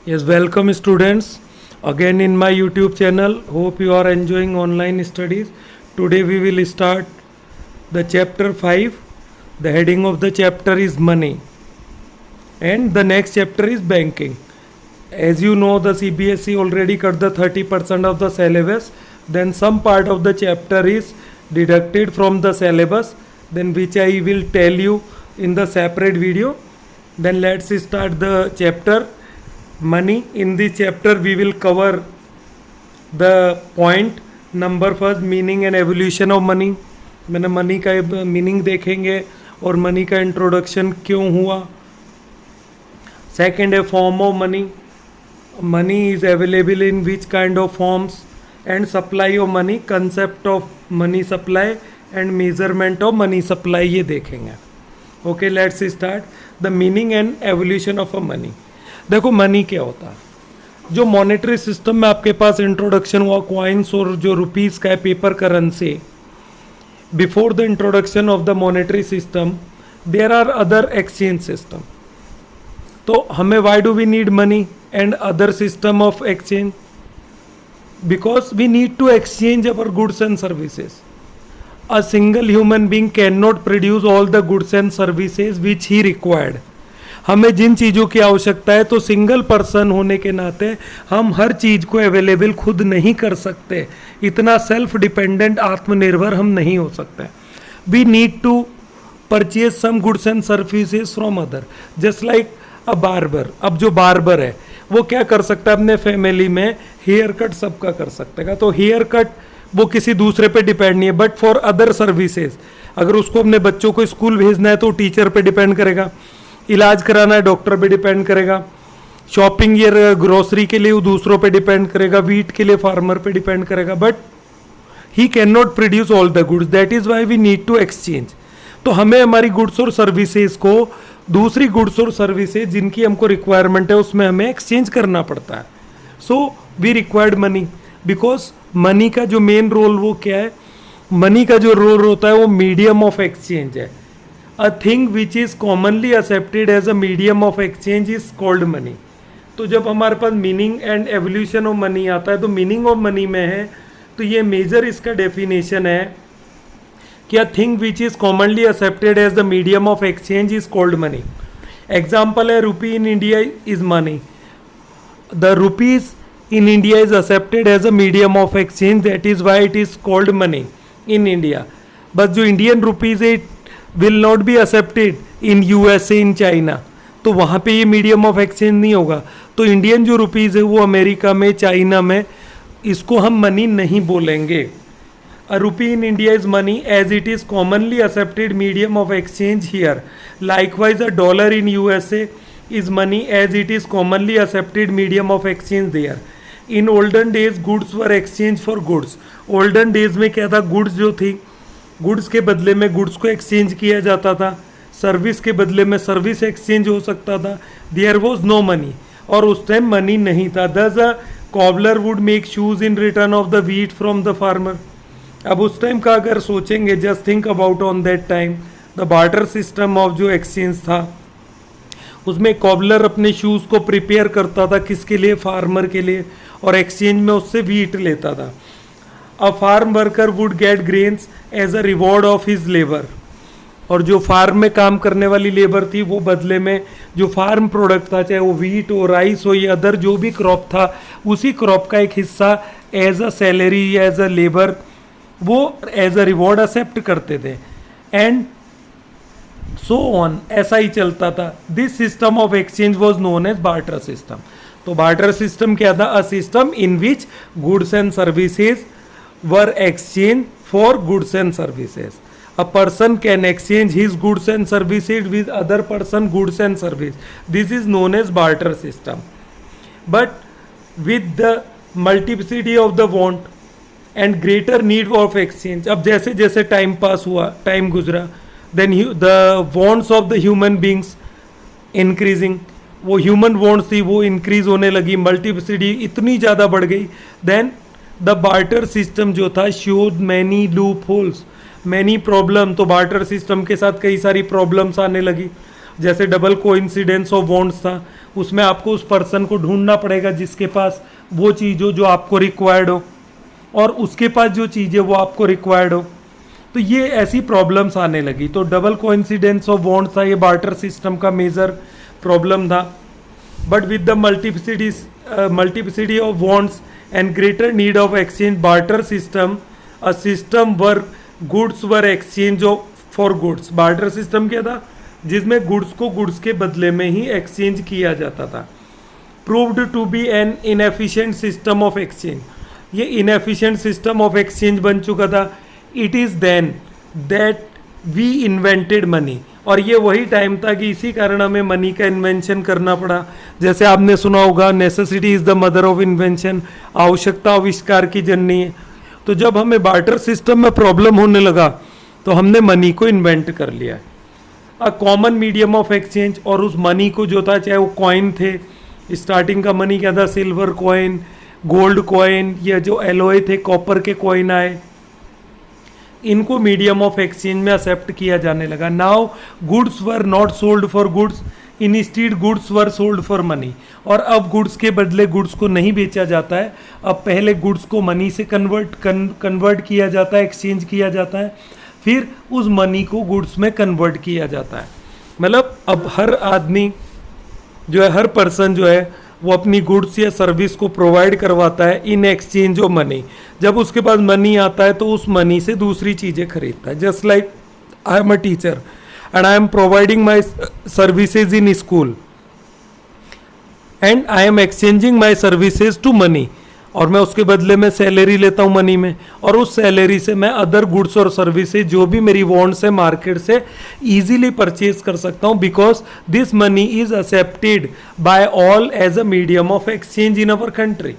Yes, welcome students again in my YouTube channel. Hope you are enjoying online studies. Today we will start the chapter 5. The heading of the chapter is money and the next chapter is banking. As you know, the CBSE already cut the 30% of the syllabus. Then some part of the chapter is deducted from the syllabus, then which I will tell you in the separate video. Then let's start the chapter money. In this chapter we will cover the point number first, meaning and evolution of money. मैंने money का meaning देखेंगे और money का introduction क्यों हुआ. Second है form of money. Money is available in which kind of forms and supply of money, concept of money supply and measurement of money supply, ये देखेंगे. Okay, let's start the meaning and evolution of a money. देखो money क्या होता है. जो monetary system में आपके पास introduction हुआ कॉइन्स और जो रुपीस का है paper currency, before the introduction of the monetary system there are other exchange system. तो हमें why do we need money and other system of exchange? Because we need to exchange our goods and services. A single human being can not produce all the goods and services which he required. हमें जिन चीज़ों की आवश्यकता है, तो single person होने के नाते हम हर चीज़ को अवेलेबल खुद नहीं कर सकते. इतना सेल्फ डिपेंडेंट आत्मनिर्भर हम नहीं हो सकते. We need to purchase some goods and services from other, just like a barber. अब जो बार्बर है वो क्या कर सकता है, अपने फैमिली में हेयर कट सबका कर सकता है, तो हेयर कट वो किसी दूसरे पे डिपेंड नहीं है. बट फॉर अदर सर्विसेज, अगर उसको अपने बच्चों को स्कूल भेजना है तो टीचर पे डिपेंड करेगा. इलाज कराना है डॉक्टर पे डिपेंड करेगा. शॉपिंग या ग्रोसरी के लिए वो दूसरों पे डिपेंड करेगा. वीट के लिए फार्मर पे डिपेंड करेगा. But he can not produce all the goods. That is why we need to exchange. तो हमें हमारी गुड्स और सर्विसेज को दूसरी गुड्स और सर्विसेज जिनकी हमको रिक्वायरमेंट है उसमें हमें एक्सचेंज करना पड़ता है. So we required money. Because money का जो मेन रोल वो क्या है, मनी का जो रोल होता है वो मीडियम ऑफ एक्सचेंज है. A thing which is commonly accepted as a medium of exchange is called money. तो जब हमारे पास meaning and evolution of money आता है, तो मीनिंग ऑफ मनी में है, तो ये मेजर इसका डेफिनेशन है कि a thing which is commonly accepted as the medium of exchange is called money. Example है rupee in India is money. The rupees in India is accepted as a medium of exchange, that is why it is called money in India. बस जो Indian rupees है will not be accepted in USA, in China, तो वहाँ पे ये medium of exchange नहीं होगा. तो इंडियन जो रुपीज़ है वो अमेरिका में, चाइना में, इसको हम मनी नहीं बोलेंगे. A rupee in India is money as it is commonly accepted medium of exchange here. Likewise a dollar in USA is money as it is commonly accepted medium of exchange there. In olden days goods were exchange for goods. Olden days में क्या था, goods जो थी, goods के बदले में goods को exchange किया जाता था. सर्विस के बदले में सर्विस एक्सचेंज हो सकता था. देयर वॉज नो मनी, और उस टाइम मनी नहीं था. Thus a cobbler would make shoes in return of the wheat from the farmer. अब उस टाइम का अगर सोचेंगे, just think about on that time the barter system of जो एक्सचेंज था, उसमें कॉबलर अपने शूज़ को प्रिपेयर करता था, किसके लिए, फार्मर के लिए, और एक्सचेंज में उससे व्हीट लेता था. A farm worker would get grains as a reward of his labour. और जो फार्म में काम करने वाली लेबर थी वो बदले में जो फार्म प्रोडक्ट था, चाहे वो व्हीट हो, राइस हो या अदर जो भी क्रॉप था, उसी क्रॉप का एक हिस्सा एज अ सैलरी या एज अ लेबर वो एज अ रिवॉर्ड एक्सेप्ट करते थे. एंड सो ऑन, ऐसा ही चलता था. This system of exchange was known as barter system. तो बार्टर सिस्टम क्या था, a system in which goods and services were exchanged for goods and services. A person can exchange his goods and services with other person goods and service. This is known as barter system. But with the multiplicity of the want and greater need of exchange, अब जैसे जैसे time pass हुआ, time गुजरा, then the wants of the human beings increasing, वो human wants थी वो increase होने लगी, मल्टीप्लिसिटी इतनी ज़्यादा बढ़ गई. देन द बार्टर सिस्टम जो था showed many loop holes, many problem. तो बार्टर सिस्टम के साथ कई सारी प्रॉब्लम्स आने लगी. जैसे डबल कोइंसिडेंस ऑफ बॉन्ड्स था, उसमें आपको उस पर्सन को ढूंढना पड़ेगा जिसके पास वो चीज़ हो जो आपको रिक्वायर्ड हो, और उसके पास जो चीज़ है वो आपको रिक्वायर्ड हो। तो ये ऐसी प्रॉब्लम्स आने लगी। तो डबल कोइंसिडेंस ऑफ बॉन्ड था, ये बार्टर सिस्टम का मेजर प्रॉब्लम था। But with the multiplicity of bonds and greater need of exchange barter system, a system were goods were exchange of for goods. Barter system क्या था? जिसमें goods को goods के बदले में ही एक्सचेंज किया जाता था। Proved to be an inefficient system of exchange, ये इनएफिशिएंट सिस्टम ऑफ एक्सचेंज बन चुका था। It is then that we invented money, और ये वही टाइम था कि इसी कारण हमें मनी का इन्वेंशन करना पड़ा। जैसे आपने सुना होगा, necessity is the mother of invention, आवश्यकता आविष्कार की जननी है। तो जब हमें बार्टर सिस्टम में प्रॉब्लम होने लगा तो हमने मनी को इन्वेंट कर लिया, अ कॉमन मीडियम ऑफ एक्सचेंज। और उस मनी को जो था, चाहे वो कॉइन थे, स्टार्टिंग का मनी क्या था? सिल्वर कॉइन, गोल्ड कॉइन, या जो एलॉय थे कॉपर के कॉइन आए, इनको मीडियम ऑफ एक्सचेंज में एक्सेप्ट किया जाने लगा। Now goods were not sold for goods, instead goods were sold for money. और अब गुड्स के बदले गुड्स को नहीं बेचा जाता है, अब पहले गुड्स को मनी से कन्वर्ट किया जाता है, एक्सचेंज किया जाता है, फिर उस मनी को गुड्स में कन्वर्ट किया जाता है। मतलब अब हर आदमी जो है, हर पर्सन जो है, वो अपनी गुड्स या सर्विस को प्रोवाइड करवाता है इन एक्सचेंज ऑफ मनी। जब उसके पास मनी आता है तो उस मनी से दूसरी चीज़ें खरीदता है। Just like I am a teacher and I am providing my services in school and I am exchanging my services to money, और मैं उसके बदले में सैलरी लेता हूँ मनी में, और उस सैलरी से मैं अदर गुड्स और सर्विसेज जो भी मेरी वांट्स है मार्केट से इजीली परचेज कर सकता हूँ, because this money is accepted by all as a medium of exchange in our country.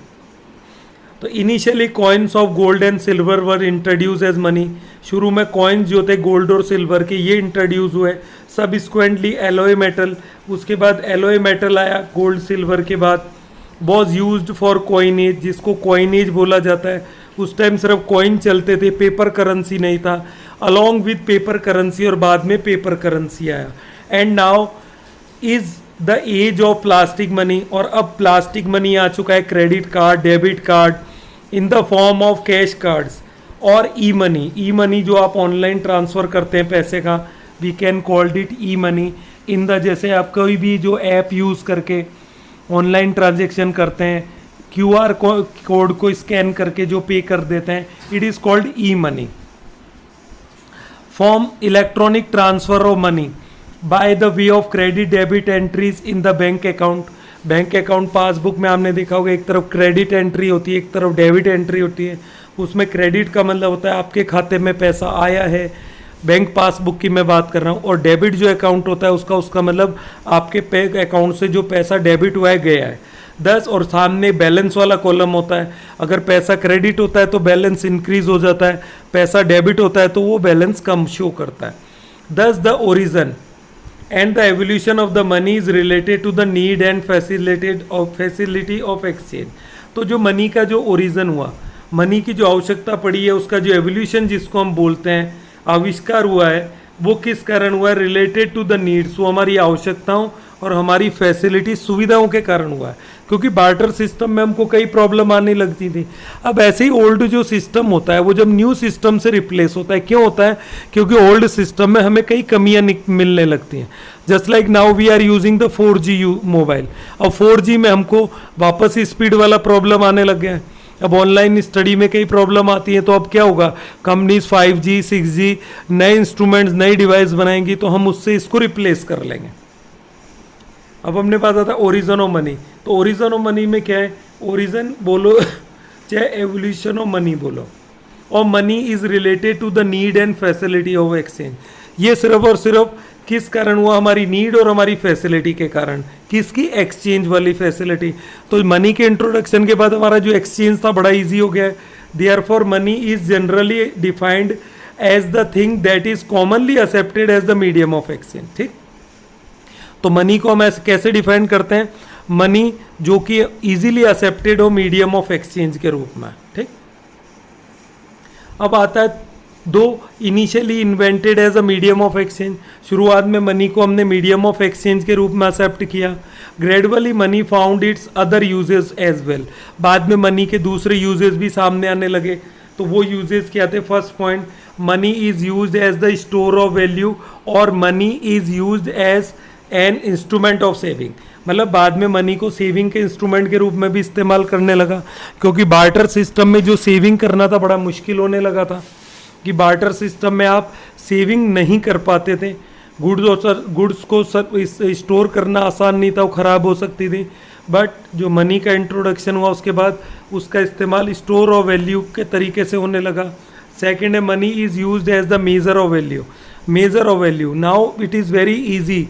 तो initially coins of gold and silver were introduce as money. शुरू में कॉइन्स जो थे गोल्ड और सिल्वर के, ये इंट्रोड्यूस हुए। सबिस्क्वेंटली एलॉय मेटल, उसके बाद एलॉय मेटल आया गोल्ड सिल्वर के बाद। वॉज यूज्ड फॉर कॉइनेज, जिसको कॉइनेज बोला जाता है। उस टाइम सिर्फ कॉइन चलते थे, पेपर करेंसी नहीं था। अलॉन्ग विद पेपर करेंसी, और बाद में पेपर करेंसी आया। And now is the age of plastic money, और अब प्लास्टिक मनी आ चुका है, credit card, debit card in the form of cash cards, और ई मनी। ई मनी जो आप ऑनलाइन ट्रांसफ़र करते हैं पैसे का, we can called it e money. In the, जैसे आप कोई भी जो ऐप यूज़ करके ऑनलाइन ट्रांजेक्शन करते हैं, क्यूआर कोड को स्कैन करके जो पे कर देते हैं, it is called E money. Form electronic transfer of money by the way of credit debit entries in the bank account. Bank account passbook में आपने देखा होगा, एक तरफ क्रेडिट एंट्री होती है, एक तरफ डेबिट एंट्री होती है। उसमें क्रेडिट का मतलब होता है आपके खाते में पैसा आया है, बैंक पासबुक की मैं बात कर रहा हूँ। और डेबिट जो अकाउंट होता है उसका मतलब आपके बैंक अकाउंट से जो पैसा डेबिट हुआ है गया है 10, और सामने बैलेंस वाला कॉलम होता है। अगर पैसा क्रेडिट होता है तो बैलेंस इंक्रीज हो जाता है, पैसा डेबिट होता है तो वो बैलेंस कम शो करता है। Thus the origin and the evolution of the money is related to the need and facility of exchange. तो जो मनी का जो ओरिजन हुआ, मनी की जो आवश्यकता पड़ी है, उसका जो एवोल्यूशन जिसको हम बोलते हैं, आविष्कार हुआ है, वो किस कारण हुआ है? रिलेटेड टू द नीड्स, वो हमारी आवश्यकताओं और हमारी फैसिलिटी सुविधाओं के कारण हुआ है। क्योंकि बार्टर सिस्टम में हमको कई प्रॉब्लम आने लगती थी। अब ऐसे ही ओल्ड जो सिस्टम होता है वो जब न्यू सिस्टम से रिप्लेस होता है, क्यों होता है? क्योंकि ओल्ड सिस्टम में हमें कई कमियां मिलने लगती हैं। Just like now we are using the 4G mobile. अब 4G में हमको वापस स्पीड वाला प्रॉब्लम आने लग गया है। अब ऑनलाइन स्टडी में कई प्रॉब्लम आती है, तो अब क्या होगा? कंपनीज 5G 6G नए इंस्ट्रूमेंट्स, नई डिवाइस बनाएंगी, तो हम उससे इसको रिप्लेस कर लेंगे। अब हमने बात था ओरिजन ऑफ मनी। तो ओरिजन ऑफ मनी में क्या है? ओरिजन बोलो चाहे एवोल्यूशन ऑफ मनी बोलो, और money is related to the need and facility of exchange. ये सिर्फ और सिर्फ किस कारण हुआ? हमारी नीड और हमारी फैसिलिटी के कारण। किसकी? एक्सचेंज वाली फैसिलिटी। तो मनी के इंट्रोडक्शन के बाद हमारा जो एक्सचेंज था बड़ा इजी हो गया है। Therefore money is generally defined as the thing that is commonly accepted as the medium of exchange. ठीक, तो मनी को हम ऐसे कैसे डिफाइन करते हैं? मनी जो कि इजीली एक्सेप्टेड हो मीडियम ऑफ एक्सचेंज के रूप में। ठीक, अब आता है दो initially invented as a medium of exchange, शुरुआत में मनी को हमने मीडियम ऑफ एक्सचेंज के रूप में एक्सेप्ट किया। Gradually money found its other uses as well, बाद में मनी के दूसरे यूजेस भी सामने आने लगे। तो वो यूजेस क्या थे? First point, money is used as the store of value और money is used as an instrument of saving, मतलब बाद में मनी को सेविंग के इंस्ट्रूमेंट के रूप में भी इस्तेमाल करने लगा, क्योंकि बार्टर सिस्टम में जो सेविंग करना था बड़ा मुश्किल होने लगा था, कि बार्टर सिस्टम में आप सेविंग नहीं कर पाते थे, गुड्स को स्टोर करना आसान नहीं था, वो ख़राब हो सकती थी। बट जो मनी का इंट्रोडक्शन हुआ उसके बाद उसका इस्तेमाल स्टोर ऑफ वैल्यू के तरीके से होने लगा। सेकेंड है, money is used as the measure of value, measure of value. Now it is very easy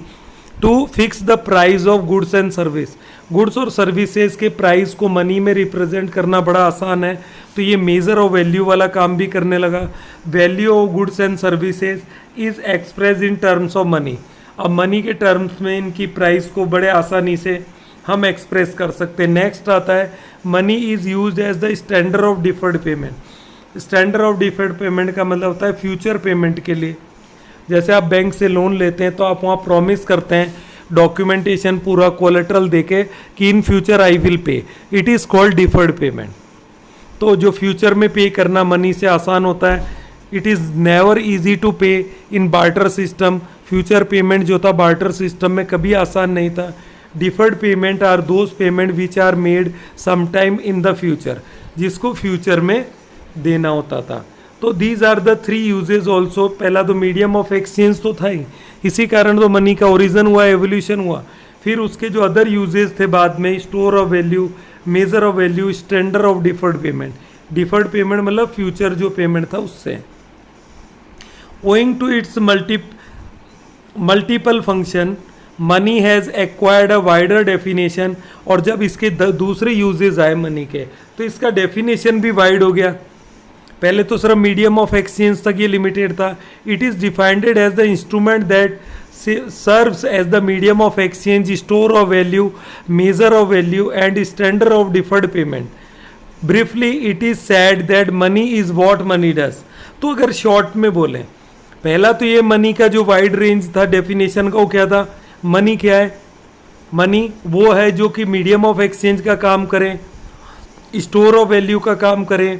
to fix the price of goods and service, goods और सर्विसेज के प्राइस को money में रिप्रेजेंट करना बड़ा आसान है, तो ये मेजर ऑफ वैल्यू वाला काम भी करने लगा। Value of goods and services is express in terms of money, अब मनी के टर्म्स में इनकी प्राइस को बड़े आसानी से हम एक्सप्रेस कर सकते हैं। नेक्स्ट आता है, money is used as the standard of deferred payment. Standard of deferred payment का मतलब होता है फ्यूचर पेमेंट के लिए। जैसे आप बैंक से लोन लेते हैं तो आप वहाँ प्रॉमिस करते हैं डॉक्यूमेंटेशन पूरा कोलेटरल देके कि in future I will pay, it is called deferred payment. तो जो फ्यूचर में पे करना मनी से आसान होता है, it is never easy to pay in barter system. Future payment जो था बार्टर सिस्टम में कभी आसान नहीं था। Deferred payment are those payment which are made sometime in the future, जिसको फ्यूचर में देना होता था। तो these are the three uses also. पहला तो मीडियम ऑफ एक्सचेंज तो था ही, इसी कारण तो मनी का ओरिजिन हुआ, एवोल्यूशन हुआ। फिर उसके जो अदर यूजेज थे बाद में, store of value, measure of value, standard of deferred payment. Deferred payment मतलब फ्यूचर जो पेमेंट था उससे। Owing to its multiple function money has acquired a wider definition, और जब इसके दूसरे यूजेज आए मनी के तो इसका डेफिनेशन भी वाइड हो गया। पहले तो सिर्फ मीडियम ऑफ एक्सचेंज तक ये लिमिटेड था। It is defined as the instrument that serves as the medium of exchange, store of value, measure of value and standard of deferred payment. Briefly it is said that money is what money does. तो अगर short में बोलें, पहला तो ये money का जो wide range था डेफिनेशन का, वो क्या था? मनी क्या है? मनी वो है जो कि मीडियम ऑफ एक्सचेंज का काम करे, स्टोर ऑफ वैल्यू का काम करे,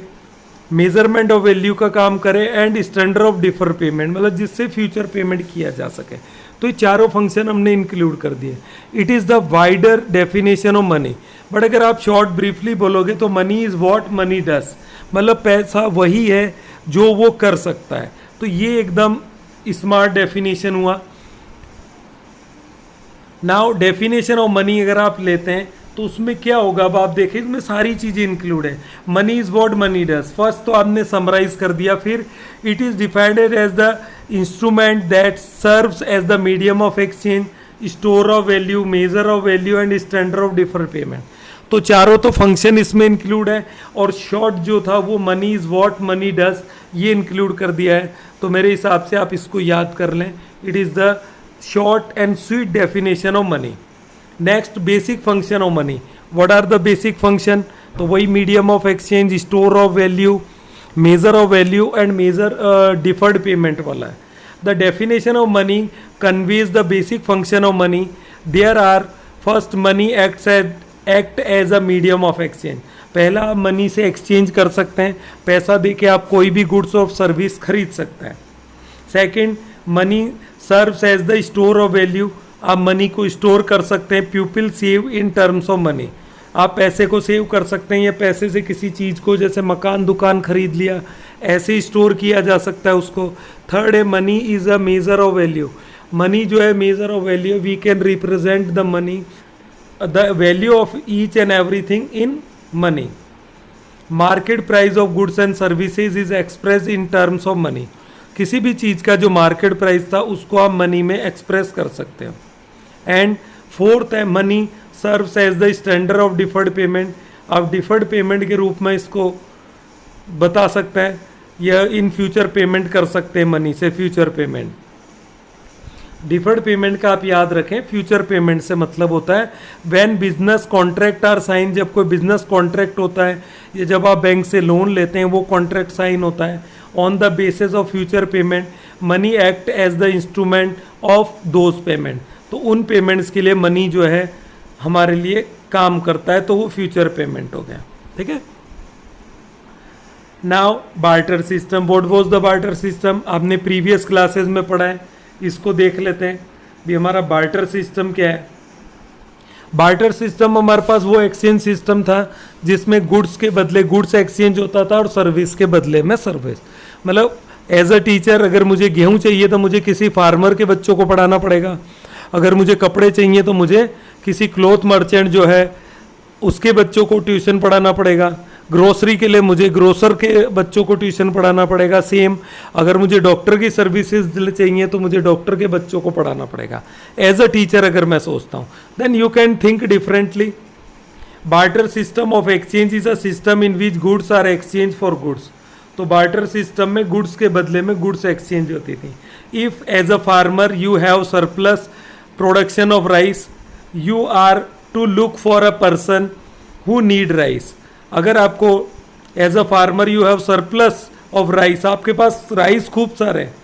मेजरमेंट ऑफ वैल्यू का काम करे and standard of defer payment, मतलब जिससे फ्यूचर पेमेंट किया जा सके। तो ये चारों फंक्शन हमने इंक्लूड कर दिए। It is the wider definition of money. But अगर आप शॉर्ट ब्रीफली बोलोगे तो money is what money does, मतलब पैसा वही है जो वो कर सकता है। तो ये एकदम स्मार्ट डेफिनेशन हुआ। नाउ डेफिनेशन ऑफ मनी अगर आप लेते हैं तो उसमें क्या होगा, अब आप देखें इसमें सारी चीज़ें इंक्लूड है। Money is what money does, first तो आपने समराइज कर दिया। फिर it is defined as the instrument that serves as the medium of exchange, store of value, measure of value and standard of defer payment. तो चारों तो function इसमें include है, और शॉर्ट जो था वो money is what money does ये इंक्लूड कर दिया है। तो मेरे हिसाब से आप इसको याद कर लें। It is the short and sweet definition of money. Next, basic function of money. What are the basic function? तो वही medium of exchange, store of value, measure of value and measure deferred payment वाला है। The definition of money conveys the basic function of money. There are first, money act as a medium of exchange. पहला, आप money से exchange कर सकते हैं, पैसा दे के आप कोई भी गुड्स और सर्विस खरीद सकते हैं। Second, money serves as the store of value, आप मनी को स्टोर कर सकते हैं। People save in terms of money, आप पैसे को सेव कर सकते हैं, या पैसे से किसी चीज़ को जैसे मकान दुकान खरीद लिया ऐसे स्टोर किया जा सकता है उसको। थर्ड है, money is a measure of value. Money जो है measure of value, we can represent the money, the value of each and everything in money. Market price of goods and services is express in terms of money. किसी भी चीज़ का जो market price था उसको आप money में express कर सकते हो। एंड फोर्थ है, money serves as the standard of deferred payment. आप डिफर्ड पेमेंट के रूप में इसको बता सकते हैं, या इन फ्यूचर पेमेंट कर सकते हैं मनी से, फ्यूचर पेमेंट। डिफर्ड पेमेंट का आप याद रखें, फ्यूचर पेमेंट से मतलब होता है when business contract are sign, जब कोई बिजनेस कॉन्ट्रैक्ट होता है, या जब आप बैंक से लोन लेते हैं वो कॉन्ट्रैक्ट साइन होता है, on the basis of future payment, money act as the instrument of those payment. तो उन पेमेंट्स के लिए मनी जो है हमारे लिए काम करता है, तो वो फ्यूचर पेमेंट हो गया। ठीक है। Now barter system, what was the barter system, आपने प्रीवियस क्लासेस में पढ़ा है, इसको देख लेते हैं भी हमारा बार्टर सिस्टम क्या है। बार्टर सिस्टम हमारे पास वो एक्सचेंज सिस्टम था जिसमें गुड्स के बदले गुड्स एक्सचेंज होता था और सर्विस के बदले में सर्विस। मतलब एज अ टीचर अगर मुझे गेहूं चाहिए तो मुझे किसी फार्मर के बच्चों को पढ़ाना पड़ेगा, अगर मुझे कपड़े चाहिए तो मुझे किसी क्लॉथ मर्चेंट जो है उसके बच्चों को ट्यूशन पढ़ाना पड़ेगा, ग्रोसरी के लिए मुझे ग्रोसर के बच्चों को ट्यूशन पढ़ाना पड़ेगा। सेम अगर मुझे डॉक्टर की सर्विसेज चाहिए तो मुझे डॉक्टर के बच्चों को पढ़ाना पड़ेगा। एज अ टीचर अगर मैं सोचता हूँ, then you can think differently. Barter system of exchange is a system in which goods are exchange for goods. तो बार्टर सिस्टम में गुड्स के बदले में गुड्स एक्सचेंज होती थी। If as a farmer you have surplus production of rice, you are to look for a person who need rice. अगर आपको as a farmer you have surplus of rice, आपके पास rice खूब सारे हैं,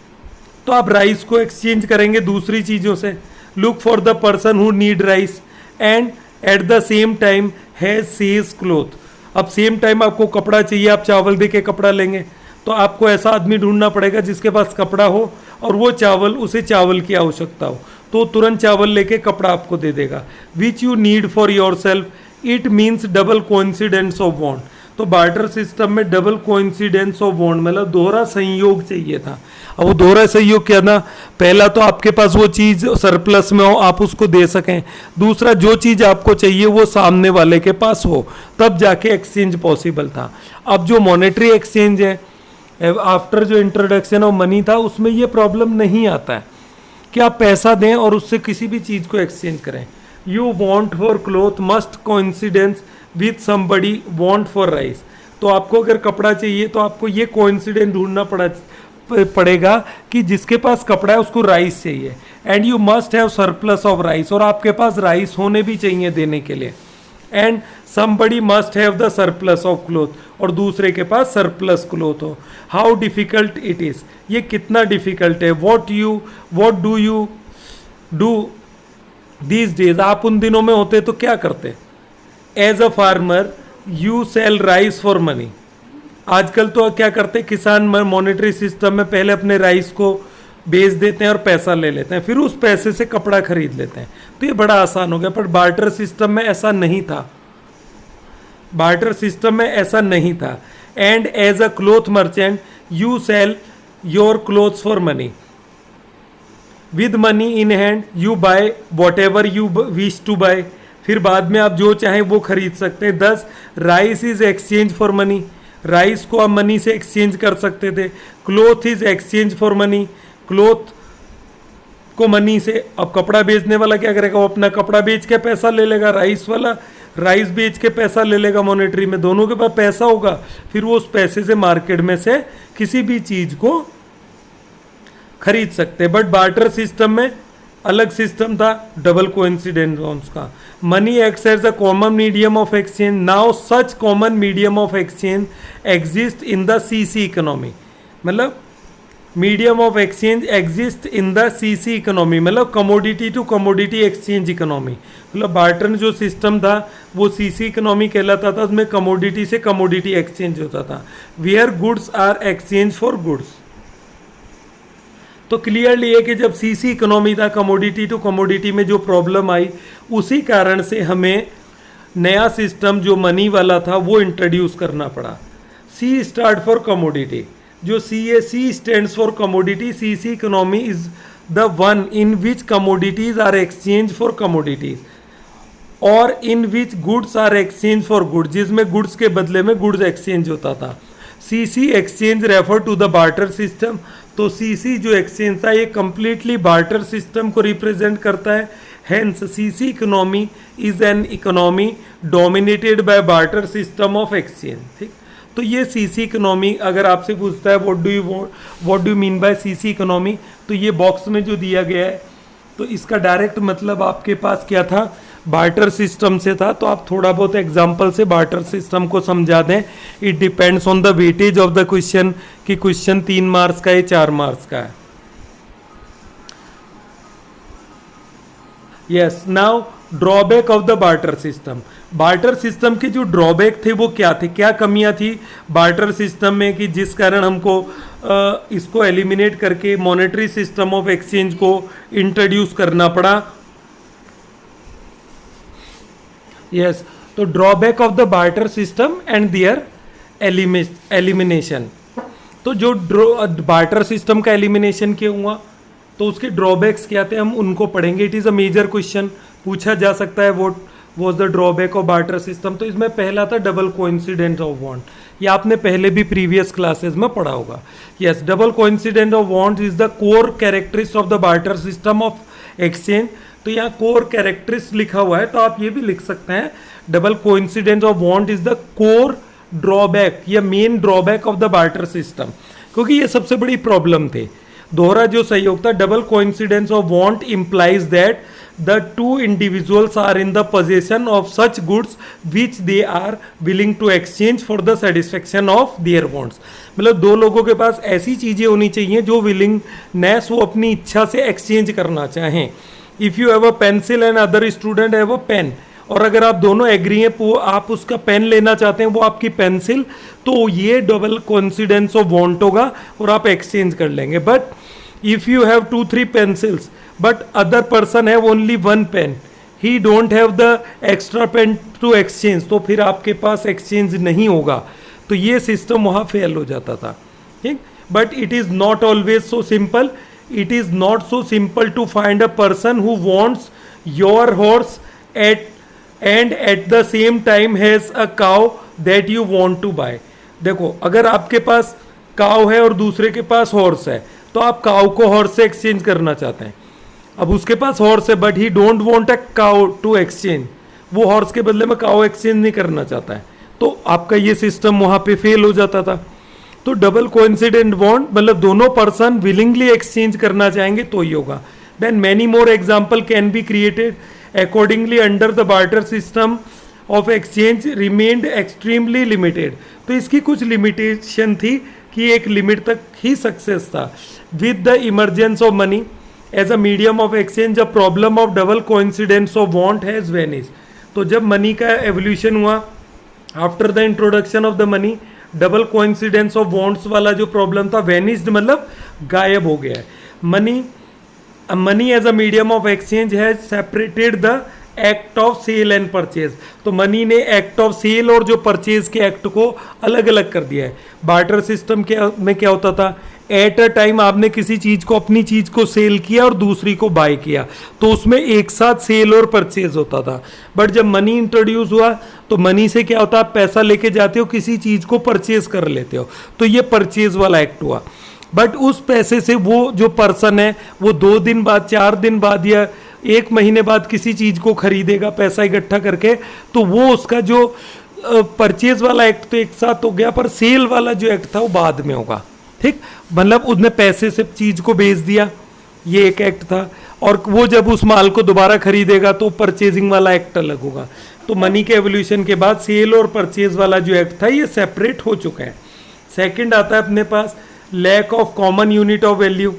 तो आप राइस को एक्सचेंज करेंगे दूसरी चीज़ों से। Look for the person who need rice and at the same time has sees cloth. अब सेम टाइम आपको कपड़ा चाहिए, आप चावल दे के कपड़ा लेंगे, तो आपको ऐसा आदमी ढूंढना पड़ेगा जिसके पास कपड़ा हो और वो चावल, उसे चावल की आवश्यकता हो, तो तुरंत चावल लेके कपड़ा आपको दे देगा। Which you need for your self, it means double coincidence of bond. तो बार्टर सिस्टम में डबल कोइंसिडेंस ऑफ बॉन्ड मतलब दोहरा संयोग चाहिए था। अब वो दोहरा संयोग क्या था, पहला तो आपके पास वो चीज़ सरप्लस में हो, आप उसको दे सकें, दूसरा जो चीज़ आपको चाहिए वो सामने वाले के पास हो, तब जाके एक्सचेंज पॉसिबल था। अब जो मॉनेटरी एक्सचेंज है, आफ्टर जो इंट्रोडक्शन ऑफ मनी था, उसमें ये प्रॉब्लम नहीं आता है कि आप पैसा दें और उससे किसी भी चीज़ को एक्सचेंज करें। You want for cloth must coincidence with somebody want for rice. तो आपको अगर कपड़ा चाहिए तो आपको ये कोइंसिडेंस ढूंढना पड़ेगा कि जिसके पास कपड़ा है उसको राइस चाहिए, and you must have surplus of rice, और आपके पास राइस होने भी चाहिए देने के लिए, and somebody must have the surplus of cloth, और दूसरे के पास सरप्लस क्लोथ हो। हाउ डिफिकल्ट इट इज़, ये कितना डिफिकल्ट है। What do you do these days, आप उन दिनों में होते तो क्या करते। As a farmer you sell rice for money. आजकल तो क्या करते, किसान मॉनेटरी सिस्टम में पहले अपने राइस को बेच देते हैं और पैसा ले लेते हैं, फिर उस पैसे से कपड़ा खरीद लेते हैं, तो ये बड़ा आसान हो गया। पर बार्टर सिस्टम में ऐसा नहीं था, बार्टर सिस्टम में ऐसा नहीं था। And as a cloth merchant you sell your clothes for money, with money in hand you buy whatever you wish to buy. फिर बाद में आप जो चाहें वो खरीद सकते हैं। 10 rice is exchange for money, rice को आप मनी से एक्सचेंज कर सकते थे। Cloth is exchange for money, cloth को मनी से। अब कपड़ा बेचने वाला क्या करेगा, वो अपना कपड़ा बेच के पैसा ले लेगा, राइस वाला राइस बेच के पैसा ले लेगा। मॉनेटरी में दोनों के पास पैसा होगा, फिर वो उस पैसे से मार्केट में से किसी भी चीज को खरीद सकते हैं। बट बार्टर सिस्टम में अलग सिस्टम था, डबल कोइंसिडेंस का। Money acts as a common medium of exchange. Now such common medium of exchange exist in the CC economy, मतलब medium of exchange exist in the CC economy, मतलब commodity to commodity exchange economy. मतलब barter जो system था वो CC economy कहलाता था, उसमें commodity से कमोडिटी एक्सचेंज होता था, where goods are exchange for goods. तो क्लियरली है कि जब सीसी इकोनॉमी था, कमोडिटी टू कमोडिटी में जो प्रॉब्लम आई, उसी कारण से हमें नया सिस्टम जो मनी वाला था वो इंट्रोड्यूस करना पड़ा। सी स्टार्ट फॉर कमोडिटी, जो सी है, C stands for commodity. CC economy is the one in which commodities are exchange for commodities, और in which goods are exchange for goods, जिसमें गुड्स के बदले में गुड्स एक्सचेंज होता था। CC exchange refer to the barter system. तो CC जो exchange था ये कंप्लीटली बार्टर सिस्टम को रिप्रेजेंट करता है। Hence CC economy is an economy dominated by barter system of exchange. ठीक, तो ये सीसी इकोनॉमी अगर आपसे पूछता है what do mean by CC economy, तो ये बॉक्स में जो दिया गया है, तो इसका डायरेक्ट मतलब आपके पास क्या था, बार्टर सिस्टम से था, तो आप थोड़ा बहुत एग्जांपल से बार्टर सिस्टम को समझा दें. It depends on the weightage of the question कि क्वेश्चन 3 मार्क्स का है 4 मार्क्स का है. Yes, now drawback of the barter system. Barter system के जो ड्रॉबैक थे वो क्या थे, क्या कमियां थी बार्टर सिस्टम में कि जिस कारण हमको इसको एलिमिनेट करके मॉनेटरी सिस्टम ऑफ एक्सचेंज को इंट्रोड्यूस करना पड़ा. यस, तो drawback of the barter system and their elimination. तो जो बार्टर सिस्टम का एलिमिनेशन क्यों हुआ, तो उसके ड्रॉबैक्स क्या थे हम उनको पढ़ेंगे. It is a major question, पूछा जा सकता है what was the drawback of barter system. तो इसमें पहला था डबल कोइंसिडेंस ऑफ बॉन्ड. ये आपने पहले भी प्रीवियस क्लासेस में पढ़ा होगा. Yes, double coincidence of bond is the core characteristic of the barter system of exchange. तो यहाँ कोर कैरेक्टरिस्ट लिखा हुआ है, तो आप ये भी लिख सकते हैं double coincidence of bond is the core drawback या main drawback of the barter system. क्योंकि ये सबसे बड़ी प्रॉब्लम थे. दोहरा जो सहयोग था, double coincidence of bond implies that the two individuals are in the possession of such goods which they are willing to exchange for the satisfaction of their wants. मतलब दो लोगों के पास ऐसी चीजें होनी चाहिए जो विलिंगनेस वो अपनी इच्छा से एक्सचेंज करना चाहें. If you have a pencil and other student have a pen, और अगर आप दोनों एग्री हैं वो आप उसका पेन लेना चाहते हैं वो आपकी पेंसिल, तो ये डबल कोइंसिडेंस ऑफ वांट होगा और आप एक्सचेंज कर लेंगे. But if you have 2-3 pencils but other person have only 1 pen, he don't have the extra pen to exchange, तो फिर आपके पास एक्सचेंज नहीं होगा. तो ये सिस्टम वहाँ फेल हो जाता था. ठीक, but it is not always so simple. It is not so simple to find a person who wants your horse and at the same time has a cow that you want to buy. देखो, अगर आपके पास cow है और दूसरे के पास horse है, तो आप काउ को हॉर्स से एक्सचेंज करना चाहते हैं. अब उसके पास हॉर्स है but he don't want a cow to exchange, वो हॉर्स के बदले में काउ एक्सचेंज नहीं करना चाहता है, तो आपका ये सिस्टम वहाँ पे फेल हो जाता था. तो डबल कोइंसिडेंट बॉन्ड मतलब दोनों पर्सन विलिंगली एक्सचेंज करना चाहेंगे तो ही होगा. Then many more example can be created. Accordingly under the barter system of exchange remained extremely limited. तो इसकी कुछ लिमिटेशन थी कि एक लिमिट तक ही सक्सेस था. With the emergence of money as a medium of exchange a problem of double coincidence of want has vanish. तो जब मनी का एवोल्यूशन हुआ after the introduction of the money, double coincidence of wants वाला जो problem था vanished मतलब गायब हो गया है. Money as a medium of exchange has separated the act of sale and purchase. तो मनी ने एक्ट ऑफ सेल और जो परचेज के एक्ट को अलग अलग कर दिया है. बार्टर सिस्टम में क्या होता था, एट अ टाइम आपने किसी चीज को अपनी चीज को सेल किया और दूसरी को बाय किया, तो उसमें एक साथ सेल और परचेज होता था. बट जब मनी इंट्रोड्यूस हुआ तो मनी से क्या होता है, आप पैसा लेके जाते हो किसी चीज को परचेज कर लेते हो, तो ये परचेज वाला एक्ट हुआ. बट उस पैसे से वो जो पर्सन है वो 2 दिन बाद, 4 दिन बाद या 1 महीने बाद किसी चीज को खरीदेगा पैसा इकट्ठा करके, तो वो उसका जो परचेज वाला एक्ट तो एक साथ हो गया, पर सेल वाला जो एक्ट था वो बाद में होगा. ठीक, मतलब उसने पैसे से चीज को बेच दिया, ये एक एक्ट था, और वो जब उस माल को दोबारा खरीदेगा तो परचेजिंग वाला एक्ट अलग होगा. तो मनी के एवोल्यूशन के बाद सेल और परचेज वाला जो एक्ट था ये सेपरेट हो चुका है. सेकंड आता है अपने पास lack of common unit of value.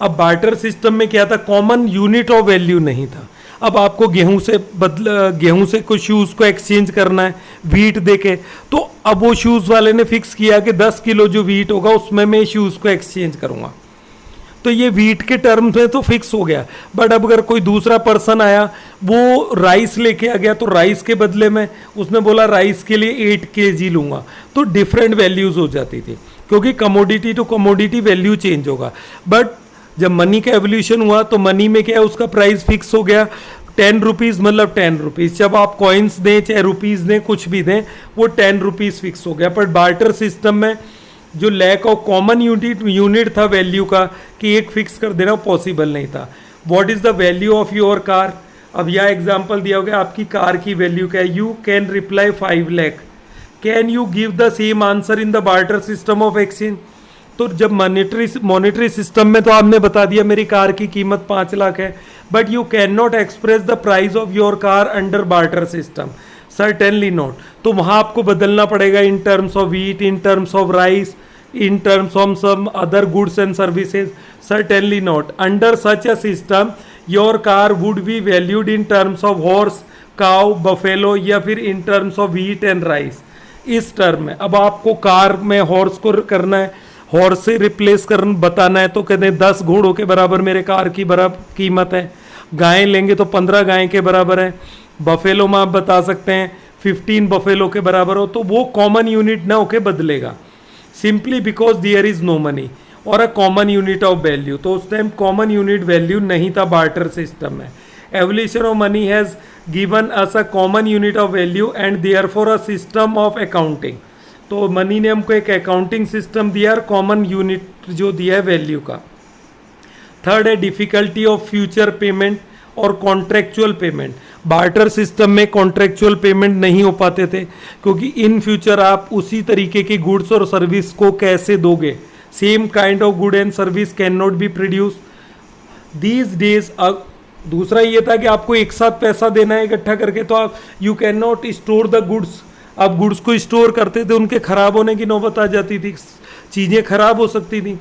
अब बार्टर सिस्टम में क्या था, कॉमन यूनिट ऑफ वैल्यू नहीं था. अब आपको गेहूं से कुछ शूज़ को एक्सचेंज करना है वीट देके, तो अब वो शूज़ वाले ने फिक्स किया कि 10 किलो जो वीट होगा उसमें मैं शूज़ को एक्सचेंज करूंगा, तो ये वीट के टर्म्स में तो फिक्स हो गया. बट अब अगर कोई दूसरा पर्सन आया वो राइस लेके आ गया, तो राइस के बदले में उसने बोला राइस के लिए 8 kg लूंगा, तो डिफरेंट वैल्यूज हो जाती थी, क्योंकि commodity to commodity value change होगा. बट जब मनी का एवोल्यूशन हुआ तो मनी में क्या है, उसका प्राइस फिक्स हो गया. 10 रुपीज़ मतलब 10 रुपीज़, जब आप कॉइन्स दें चाहे रुपीज़ दें कुछ भी दें वो 10 रुपीज़ फिक्स हो गया. बट बार्टर सिस्टम में जो लैक ऑफ कॉमन यूनिट था वैल्यू का, कि एक फिक्स कर देना पॉसिबल नहीं था. What is the value of your car. अब यह एग्जांपल दिया गया आपकी कार की वैल्यू क्या है. You can reply 5 lakh. Can you give the same answer in the barter system of exchange. तो जब मॉनेटरी सिस्टम में तो आपने बता दिया मेरी कार की कीमत 5 लाख है, but you can not express the price of your car under barter system, certainly not. तो वहाँ आपको बदलना पड़ेगा इन terms of wheat, in terms of rice, in terms of some other goods and services, certainly not. Under such a system your car would be valued in terms of horse, cow, buffalo या फिर in terms of wheat and rice। इस term में अब आपको car में horse को करना है, हॉर्स से रिप्लेस करना बताना है, तो कहते हैं 10 घोड़ों के बराबर मेरे कार की बराबर कीमत है। गायें लेंगे तो 15 गायें के बराबर है। बफेलो में आप बता सकते हैं 15 बफेलो के बराबर हो, तो वो कॉमन यूनिट ना होके बदलेगा, simply because there is no money और a common unit of value. तो उस टाइम कॉमन यूनिट वैल्यू नहीं था बार्टर सिस्टम में। Evolution of money has given us a common unit of value and therefore a system of accounting. तो money ने हमको एक अकाउंटिंग सिस्टम दिया और कॉमन यूनिट जो दिया है वैल्यू का। थर्ड है डिफिकल्टी ऑफ फ्यूचर पेमेंट और कॉन्ट्रेक्चुअल पेमेंट। बार्टर सिस्टम में कॉन्ट्रेक्चुअल पेमेंट नहीं हो पाते थे, क्योंकि इन फ्यूचर आप उसी तरीके की गुड्स और सर्विस को कैसे दोगे, same kind of good and service can not B produce these days. दूसरा ये था कि आपको एक साथ पैसा देना है इकट्ठा करके, तो आप you can not store the goods. आप गुड्स को स्टोर करते थे, उनके खराब होने की नौबत आ जाती थी, चीज़ें खराब हो सकती थी।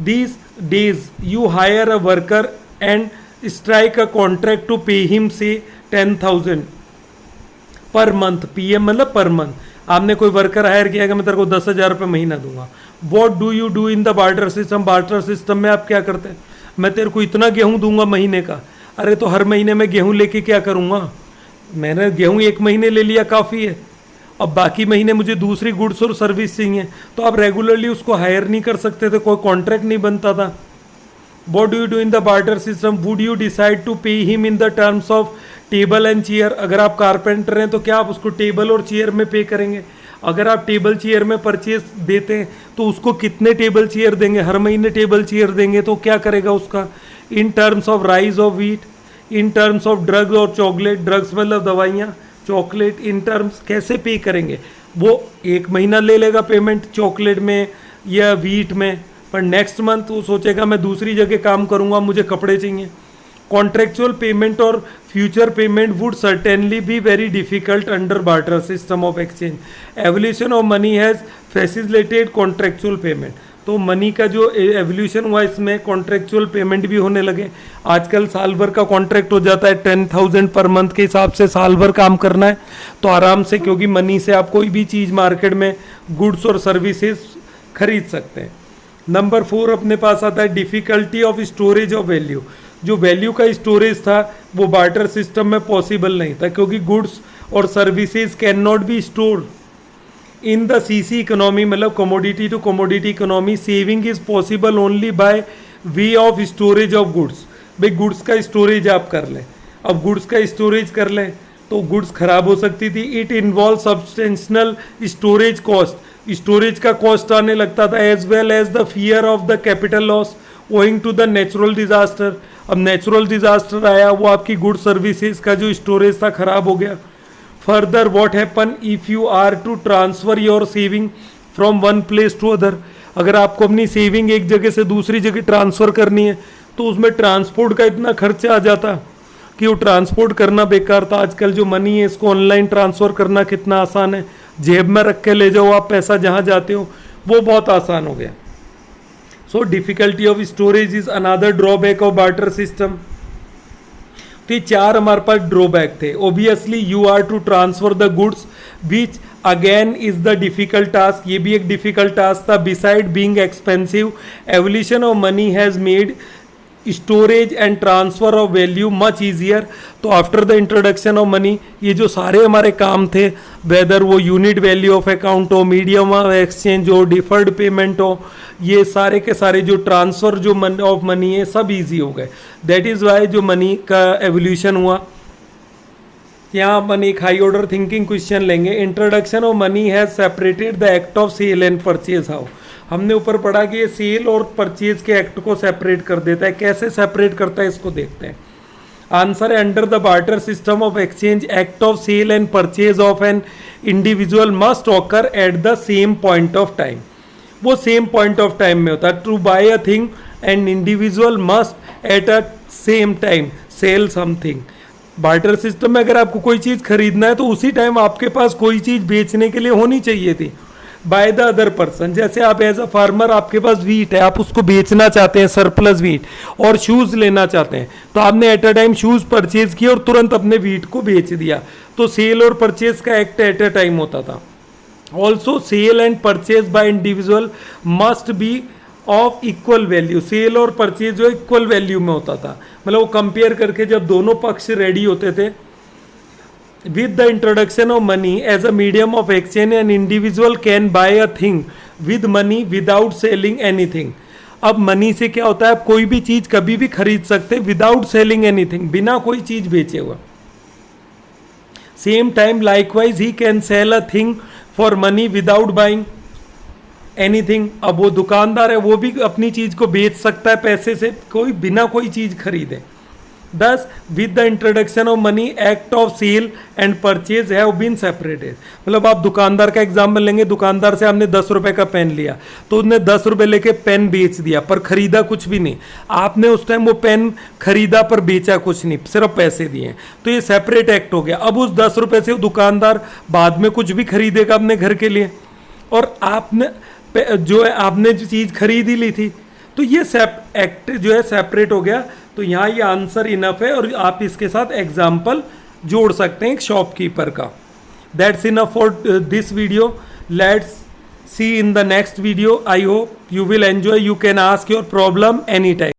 These days you hire a worker and strike a contract to pay him से 10,000 पर मंथ। PM मतलब पर मंथ। आपने कोई वर्कर हायर किया कि मैं तेरे को 10,000 रुपये महीना दूंगा। What do you do in the barter system? Barter system में आप क्या करते हैं, मैं तेरे को इतना गेहूं दूंगा महीने का। अरे तो हर महीने में गेहूं लेके क्या करूंगा, मैंने गेहूं 1 महीने ले लिया काफ़ी है, अब बाकी महीने मुझे दूसरी गुड्स और सर्विस चाहिए, तो आप रेगुलरली उसको हायर नहीं कर सकते थे, कोई कॉन्ट्रैक्ट नहीं बनता था। What do you do in the barter system? Would you decide to pay him in the terms of table and chair? अगर आप कारपेंटर हैं तो क्या आप उसको टेबल और चेयर में पे करेंगे? अगर आप टेबल चेयर में परचेज देते हैं तो उसको कितने टेबल चेयर देंगे, हर महीने टेबल चेयर देंगे तो क्या करेगा उसका? इन terms of rice of wheat, in terms of drugs और चॉकलेट, ड्रग्स मतलब दवाइयाँ, चॉकलेट इन टर्म्स कैसे पे करेंगे? वो 1 महीना ले लेगा पेमेंट चॉकलेट में या व्हीट में, पर नेक्स्ट मंथ वो सोचेगा मैं दूसरी जगह काम करूंगा, मुझे कपड़े चाहिए। कॉन्ट्रेक्चुअल पेमेंट और future payment would certainly be very difficult under barter system of exchange. Evolution of money has facilitated contractual payment. तो मनी का जो एवोल्यूशन हुआ इसमें कॉन्ट्रेक्चुअल पेमेंट भी होने लगे। आजकल साल भर का कॉन्ट्रैक्ट हो जाता है, 10,000 पर मंथ के हिसाब से साल भर काम करना है तो आराम से, क्योंकि मनी से आप कोई भी चीज़ मार्केट में गुड्स और सर्विसेज खरीद सकते हैं। नंबर 4 अपने पास आता है difficulty of storage of value. जो वैल्यू का स्टोरेज था वो बार्टर सिस्टम में पॉसिबल नहीं था, क्योंकि गुड्स और services can not be stored in the CC economy, मतलब commodity to commodity economy. Saving is possible only by way of storage of goods. भाई गुड्स का स्टोरेज आप कर लें, अब गुड्स का स्टोरेज कर लें तो गुड्स खराब हो सकती थी। It involve substantial storage cost, storage का कॉस्ट आने लगता था, as well as the fear of the capital loss owing to the natural disaster. अब नेचुरल डिजास्टर आया, वो आपकी गुड सर्विसेज का जो स्टोरेज था खराब हो गया। Further what happen if you are to transfer your saving from one place to other. अगर आपको अपनी सेविंग एक जगह से दूसरी जगह ट्रांसफर करनी है तो उसमें ट्रांसपोर्ट का इतना खर्चा आ जाता कि वो ट्रांसपोर्ट करना बेकार था। आजकल जो मनी है इसको ऑनलाइन ट्रांसफर करना कितना आसान है, जेब में रख के ले जाओ आप पैसा जहाँ जाते हो, वो बहुत आसान हो गया। So difficulty of storage is another drawback of barter system. तो ये 4 हमारे पास ड्रॉबैक थे। Obviously you are to transfer the goods which again is the difficult task, ये भी एक डिफिकल्ट टास्क था। Beside being expensive, evolution of money has made storage and transfer of value much easier. तो after the introduction of money ये जो सारे हमारे काम थे, वेदर वो यूनिट वैल्यू ऑफ अकाउंट हो, मीडियम ऑफ एक्सचेंज हो, डिफर्ड पेमेंट हो, ये सारे के सारे जो ट्रांसफर जो ऑफ मनी है सब इजी हो गए। दैट इज़ वाई जो मनी का एवोल्यूशन हुआ। यहाँ अपन एक हाई ऑर्डर थिंकिंग क्वेश्चन लेंगे। Introduction of money has separated the act of sale and purchase. How, हमने ऊपर पढ़ा कि ये सेल और परचेज के एक्ट को सेपरेट कर देता है। कैसे सेपरेट करता है इसको देखते हैं। आंसर है under the barter system of exchange act of sale and purchase of an individual must occur at the same point of time. वो सेम पॉइंट ऑफ टाइम में होता है. To buy a thing an individual must at a same time sell something. Barter system में अगर आपको कोई चीज़ खरीदना है तो उसी टाइम आपके पास कोई चीज़ बेचने के लिए होनी चाहिए थी बाय द अदर पर्सन. जैसे आप एज अ फार्मर, आपके पास वीट है, आप उसको बेचना चाहते हैं सरप्लस वीट, और शूज़ लेना चाहते हैं, तो आपने at a time shoes purchase किया और तुरंत अपने वीट को बेच दिया. तो सेल और परचेज का एक्ट एट अ टाइम होता था. Also sale and purchase by individual must be of equal value. Sale और परचेज जो इक्वल वैल्यू में होता था, मतलब वो कंपेयर करके जब दोनों पक्ष रेडी होते थे. With the introduction of money as a medium of exchange an individual can buy a thing with money without selling anything. अब मनी से क्या होता है, आप कोई भी चीज कभी भी खरीद सकते विदाउट सेलिंग एनीथिंग, बिना कोई चीज बेचे हुआ. Same time likewise he can sell a thing for money without buying anything. अब वो दुकानदार है, वो भी अपनी चीज को बेच सकता है पैसे से, कोई बिना कोई चीज खरीदे. Thus, with the introduction of money, act of sale and purchase have been separated. मतलब आप दुकानदार का एग्जाम्पल लेंगे, दुकानदार से आपने 10 रुपए का पेन लिया तो उसने 10 रुपए लेके पेन बेच दिया, पर खरीदा कुछ भी नहीं. आपने उस टाइम वो पेन खरीदा पर बेचा कुछ नहीं, सिर्फ पैसे दिए, तो ये सेपरेट एक्ट हो गया. अब उस 10 रुपए से वो दुकानदार बाद में कुछ भी खरीदेगा अपने घर के लिए, और आपने जो है आपने जो चीज़ खरीद ही ली थी, तो ये एक्ट जो है सेपरेट हो गया. तो यहाँ ये आंसर इनफ है, और आप इसके साथ एग्जाम्पल जोड़ सकते हैं एक शॉपकीपर का. That's enough for this video. Let's see in the next video. I hope you will enjoy. You can ask your problem anytime.